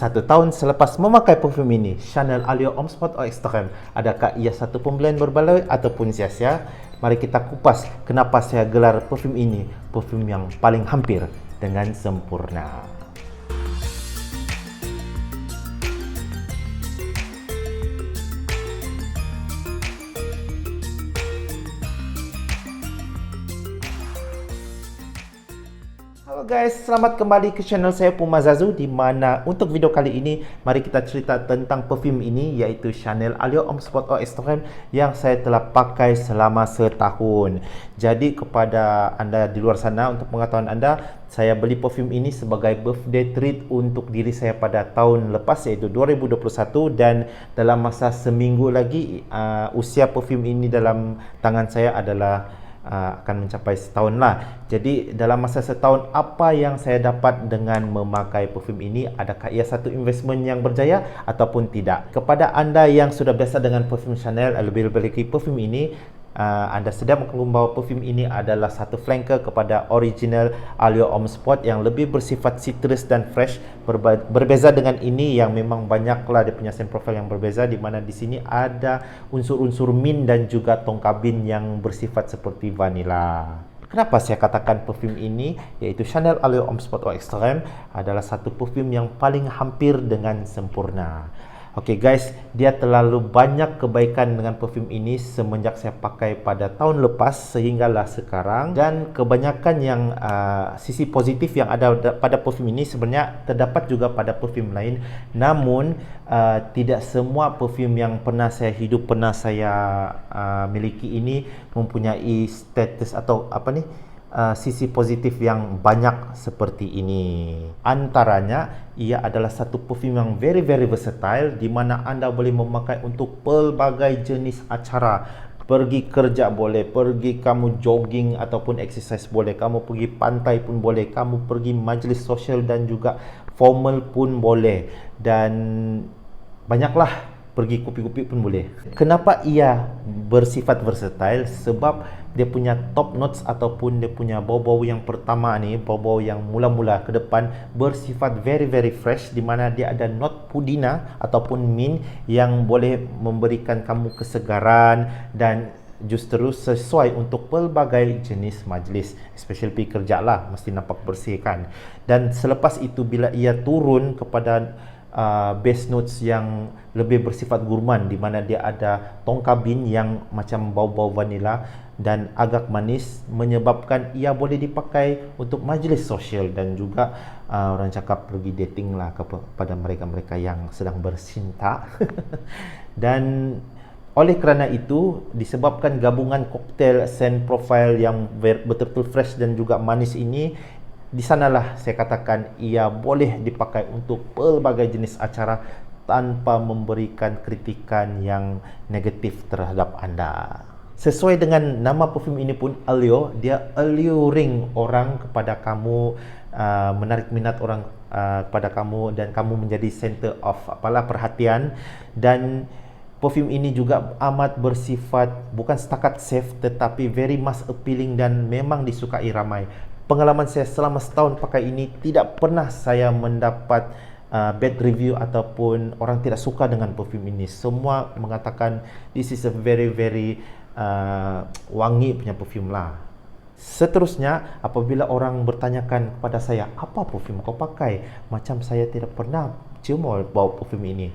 1 tahun selepas memakai parfum ini, Chanel Allure Homme Sport Eau Extreme, adakah ia satu pembelian berbaloi ataupun sia-sia? Mari kita kupas kenapa saya gelar parfum ini parfum yang paling hampir dengan sempurna. Halo guys, selamat kembali ke channel saya Puma Zazu, di mana untuk video kali ini mari kita cerita tentang parfum ini, iaitu Chanel Allure Homme Sport Eau Extreme yang saya telah pakai selama setahun. Jadi kepada anda di luar sana, untuk pengetahuan anda, saya beli parfum ini sebagai birthday treat untuk diri saya pada tahun lepas, iaitu 2021, dan dalam masa seminggu lagi usia parfum ini dalam tangan saya adalah akan mencapai setahun lah. Jadi dalam masa setahun, apa yang saya dapat dengan memakai parfum ini? Adakah ia satu investment yang berjaya ataupun tidak? Kepada anda yang sudah biasa dengan parfum Chanel, lebih-lebih lagi parfum ini, anda sedang membawa parfum ini adalah satu flanker kepada original Allure Homme Sport yang lebih bersifat citrus dan fresh. Berbeza dengan ini yang memang banyaklah dia punya scent profile yang berbeza, di mana di sini ada unsur-unsur mint dan juga tongkabin yang bersifat seperti vanilla. Kenapa saya katakan parfum ini, yaitu Chanel Allure Homme Sport Eau Extreme, adalah satu parfum yang paling hampir dengan sempurna. Oke guys, dia terlalu banyak kebaikan dengan parfum ini semenjak saya pakai pada tahun lepas sehinggalah sekarang, dan kebanyakan yang sisi positif yang ada pada parfum ini sebenarnya terdapat juga pada parfum lain. Namun tidak semua parfum yang pernah saya miliki ini mempunyai status atau sisi positif yang banyak seperti ini. Antaranya, ia adalah satu parfum yang very versatile, di mana anda boleh memakai untuk pelbagai jenis acara. Pergi kerja boleh, pergi kamu jogging ataupun exercise boleh, kamu pergi pantai pun boleh, kamu pergi majlis sosial dan juga formal pun boleh, dan banyaklah, pergi kopi-kopi pun boleh. Kenapa ia bersifat versatile? Sebab dia punya top notes ataupun dia punya bau-bau yang pertama ni, bau-bau yang mula-mula ke depan bersifat very fresh, di mana dia ada note pudina ataupun mint yang boleh memberikan kamu kesegaran dan justru sesuai untuk pelbagai jenis majlis, especially pergi kerja lah, mesti nampak bersih kan. Dan selepas itu, bila ia turun kepada base notes yang lebih bersifat gurman, di mana dia ada tongkabin yang macam bau-bau vanila dan agak manis, menyebabkan ia boleh dipakai untuk majlis sosial dan juga orang cakap pergi dating lah kepada mereka-mereka yang sedang bercinta. Dan oleh kerana itu, disebabkan gabungan koktail scent profile yang betul-betul fresh dan juga manis ini, di sanalah saya katakan ia boleh dipakai untuk pelbagai jenis acara tanpa memberikan kritikan yang negatif terhadap anda. Sesuai dengan nama parfum ini pun, Allure, dia alluring orang kepada kamu, menarik minat orang kepada kamu, dan kamu menjadi center of perhatian. Dan parfum ini juga amat bersifat bukan setakat safe, tetapi very mass appealing dan memang disukai ramai. Pengalaman saya selama setahun pakai ini, tidak pernah saya mendapat bad review ataupun orang tidak suka dengan parfum ini. Semua mengatakan this is a very wangi punya parfum lah. Seterusnya, apabila orang bertanyakan kepada saya, apa parfum kau pakai? Macam saya tidak pernah cium bau parfum ini.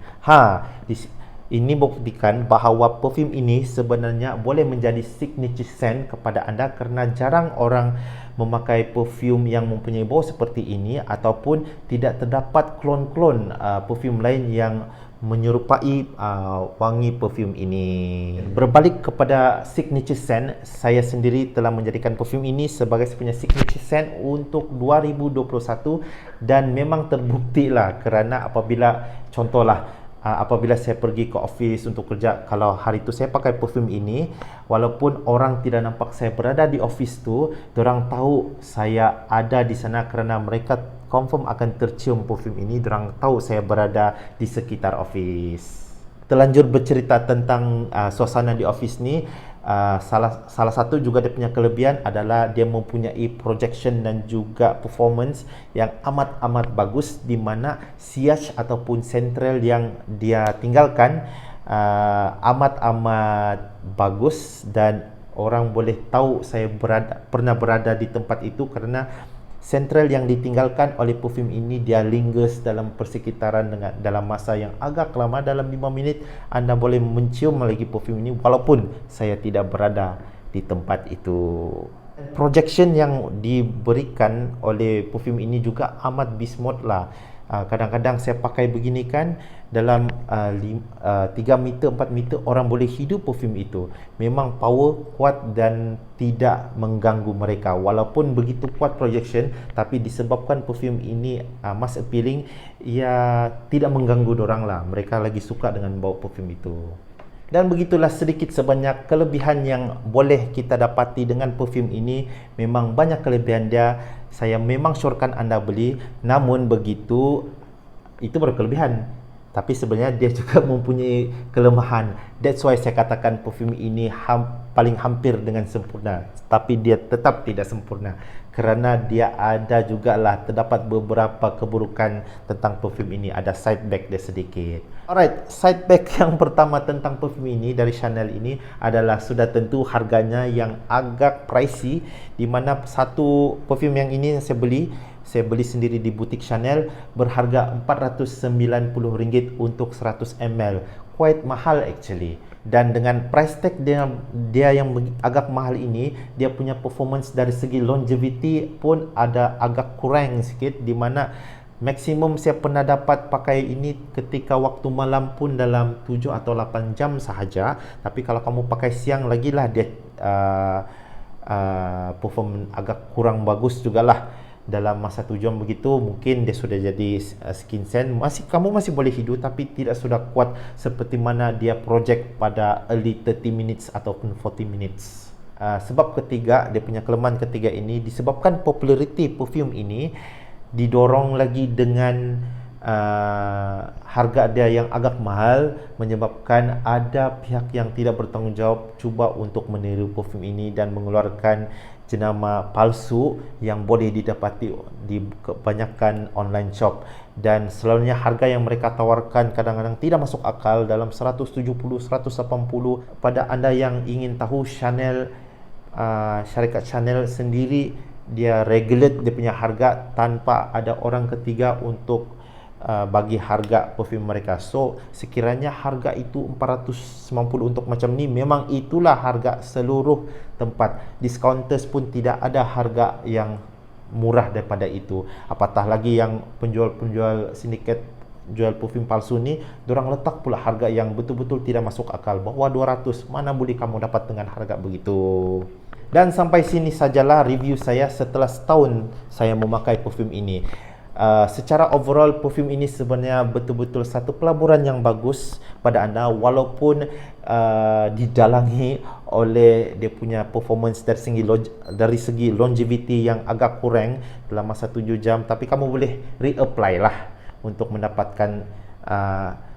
Ini membuktikan bahawa parfum ini sebenarnya boleh menjadi signature scent kepada anda, kerana jarang orang memakai parfum yang mempunyai bau seperti ini, ataupun tidak terdapat klon-klon parfum lain yang menyerupai wangi parfum ini. Berbalik kepada signature scent, saya sendiri telah menjadikan parfum ini sebagai punya signature scent untuk 2021, dan memang terbukti lah, kerana apabila saya pergi ke office untuk kerja, kalau hari itu saya pakai parfum ini, walaupun orang tidak nampak saya berada di office tu, dorang tahu saya ada di sana, kerana mereka confirm akan tercium parfum ini, dorang tahu saya berada di sekitar office. Terlanjur bercerita tentang suasana di office ni, Salah satu juga dia punya kelebihan adalah dia mempunyai projection dan juga performance yang amat bagus, di mana siach ataupun sentral yang dia tinggalkan amat bagus, dan orang boleh tahu saya pernah berada di tempat itu kerana sentral yang ditinggalkan oleh perfume ini dia lingers dalam persekitaran dalam masa yang agak lama. Dalam 5 minit anda boleh mencium lagi perfume ini walaupun saya tidak berada di tempat itu. Projection yang diberikan oleh perfume ini juga amat bismut lah. Kadang-kadang saya pakai begini kan, dalam 3 meter 4 meter orang boleh hidup perfume itu. Memang power kuat dan tidak mengganggu mereka. Walaupun begitu kuat projection, tapi disebabkan perfume ini mass appealing, ia tidak mengganggu dorang lah. Mereka lagi suka dengan bau perfume itu. Dan begitulah sedikit sebanyak kelebihan yang boleh kita dapati dengan perfume ini. Memang banyak kelebihan dia. Saya memang syorkan anda beli. Namun begitu, itu baru kelebihan. Tapi sebenarnya dia juga mempunyai kelemahan. That's why saya katakan perfume ini paling hampir dengan sempurna. Tapi dia tetap tidak sempurna, kerana dia ada jugalah terdapat beberapa keburukan tentang perfume ini. Ada side back dia sedikit. Alright, side back yang pertama tentang perfume ini dari Chanel ini adalah sudah tentu harganya yang agak pricey, di mana satu perfume yang ini yang saya beli sendiri di butik Chanel berharga RM490 untuk 100 ml. Quite mahal actually. Dan dengan price tag dia yang agak mahal ini, dia punya performance dari segi longevity pun ada agak kurang sikit, di mana maksimum saya pernah dapat pakai ini ketika waktu malam pun dalam 7 atau 8 jam sahaja. Tapi kalau kamu pakai siang lagi lah dia perform agak kurang bagus jugalah. Dalam masa 7 jam begitu mungkin dia sudah jadi skin scent. Kamu masih boleh hidup, tapi tidak sudah kuat seperti mana dia project pada early 30 minutes ataupun 40 minutes. Sebab ketiga, dia punya kelemahan ketiga ini disebabkan populariti perfume ini didorong lagi dengan harga dia yang agak mahal, menyebabkan ada pihak yang tidak bertanggungjawab cuba untuk meniru perfume ini dan mengeluarkan jenama palsu yang boleh didapati di kebanyakan online shop. Dan selalunya harga yang mereka tawarkan kadang-kadang tidak masuk akal, dalam 170, 180. Pada anda yang ingin tahu, Chanel, syarikat Chanel sendiri dia regulate dia punya harga tanpa ada orang ketiga untuk bagi harga perfume mereka. So sekiranya harga itu 490 untuk macam ni, memang itulah harga seluruh tempat. Discounters pun tidak ada harga yang murah daripada itu. Apatah lagi yang penjual-penjual sindiket jual perfume palsu ni, dorang letak pula harga yang betul-betul tidak masuk akal. Bawah 200, mana boleh kamu dapat dengan harga begitu. Dan sampai sini sajalah review saya setelah setahun saya memakai perfume ini. Secara overall perfume ini sebenarnya betul-betul satu pelaburan yang bagus pada anda, walaupun didalangi oleh dia punya performance dari segi longevity yang agak kurang dalam masa 7 jam. Tapi kamu boleh reapply lah untuk mendapatkan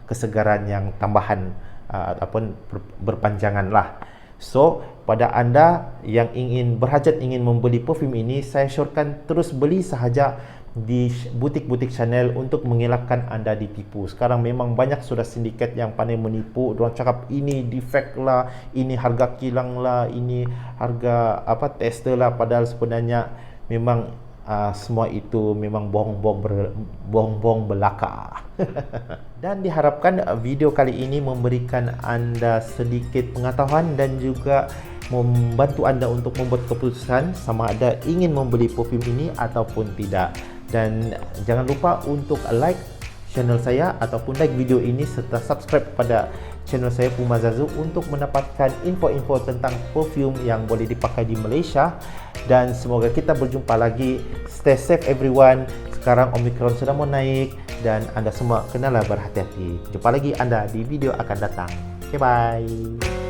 kesegaran yang tambahan ataupun berpanjangan lah. So pada anda yang berhajat ingin membeli perfume ini, saya syorkan terus beli sahaja di butik-butik Chanel untuk mengelakkan anda ditipu. Sekarang memang banyak sudah sindiket yang pandai menipu. Diorang cakap ini defect lah, ini harga kilang lah, ini harga tester lah, padahal sebenarnya memang semua itu memang bohong-bohong belaka. Dan diharapkan video kali ini memberikan anda sedikit pengetahuan dan juga membantu anda untuk membuat keputusan sama ada ingin membeli perfume ini ataupun tidak. Dan jangan lupa untuk like channel saya ataupun like video ini serta subscribe pada channel saya Puma Zazu untuk mendapatkan info-info tentang perfume yang boleh dipakai di Malaysia. Dan semoga kita berjumpa lagi. Stay safe everyone. Sekarang Omicron sudah mau naik dan anda semua kenalah berhati-hati. Jumpa lagi anda di video akan datang. Okay, bye.